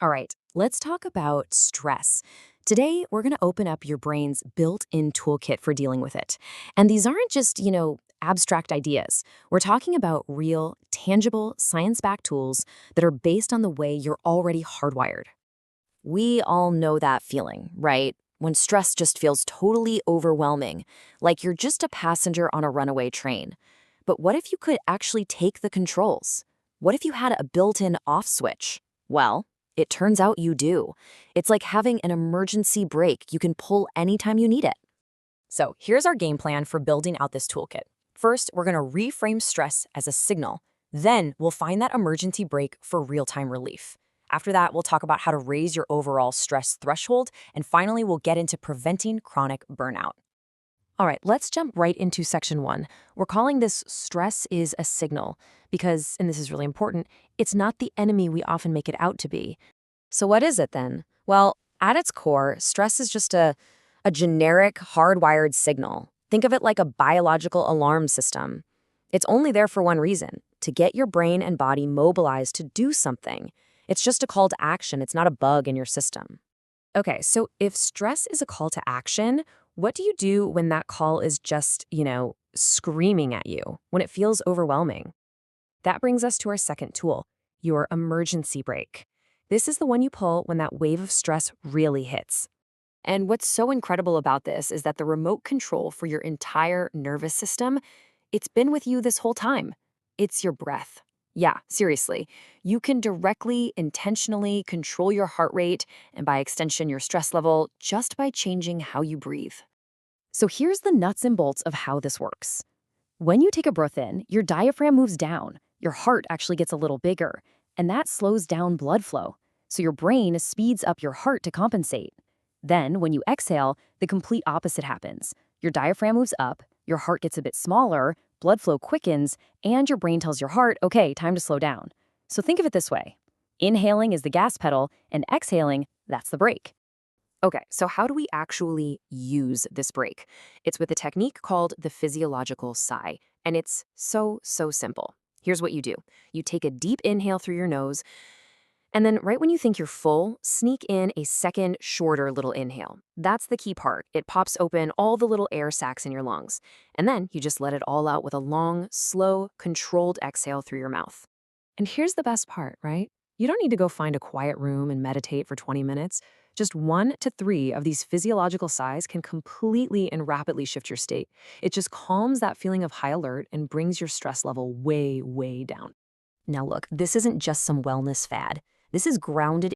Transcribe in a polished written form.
All right, let's talk about stress. Today, we're going to open up your brain's built-in toolkit for dealing with it. And these aren't just, abstract ideas. We're talking about real, tangible, science-backed tools that are based on the way you're already hardwired. We all know that feeling, right? When stress just feels totally overwhelming, like you're just a passenger on a runaway train. But what if you could actually take the controls? What if you had a built-in off switch? Well, it turns out you do. It's like having an emergency brake you can pull anytime you need it. So here's our game plan for building out this toolkit. First, we're going to reframe stress as a signal. Then we'll find that emergency brake for real-time relief. After that, we'll talk about how to raise your overall stress threshold. And finally, we'll get into preventing chronic burnout. All right, let's jump right into section 1. We're calling this stress is a signal because, and this is really important, it's not the enemy we often make it out to be. So what is it then? Well, at its core, stress is just a generic, hardwired signal. Think of it like a biological alarm system. It's only there for one reason, to get your brain and body mobilized to do something. It's just a call to action. It's not a bug in your system. Okay, so if stress is a call to action, what do you do when that call is just, screaming at you, when it feels overwhelming? That brings us to our second tool, your emergency brake. This is the one you pull when that wave of stress really hits. And what's so incredible about this is that the remote control for your entire nervous system, it's been with you this whole time. It's your breath. Yeah, seriously. You can directly, intentionally control your heart rate and by extension your stress level just by changing how you breathe. So here's the nuts and bolts of how this works. When you take a breath in, your diaphragm moves down. Your heart actually gets a little bigger, and that slows down blood flow. So your brain speeds up your heart to compensate. Then, when you exhale, the complete opposite happens. Your diaphragm moves up, your heart gets a bit smaller, blood flow quickens, and your brain tells your heart, okay, time to slow down. So think of it this way. Inhaling is the gas pedal, and exhaling, that's the brake. Okay, so how do we actually use this brake? It's with a technique called the physiological sigh, and it's so simple. Here's what you do. You take a deep inhale through your nose, and then right when you think you're full, sneak in a second, shorter little inhale. That's the key part. It pops open all the little air sacs in your lungs. And then you just let it all out with a long, slow, controlled exhale through your mouth. And here's the best part, right? You don't need to go find a quiet room and meditate for 20 minutes. Just 1 to 3 of these physiological sighs can completely and rapidly shift your state. It just calms that feeling of high alert and brings your stress level way down. Now look, this isn't just some wellness fad. This is grounded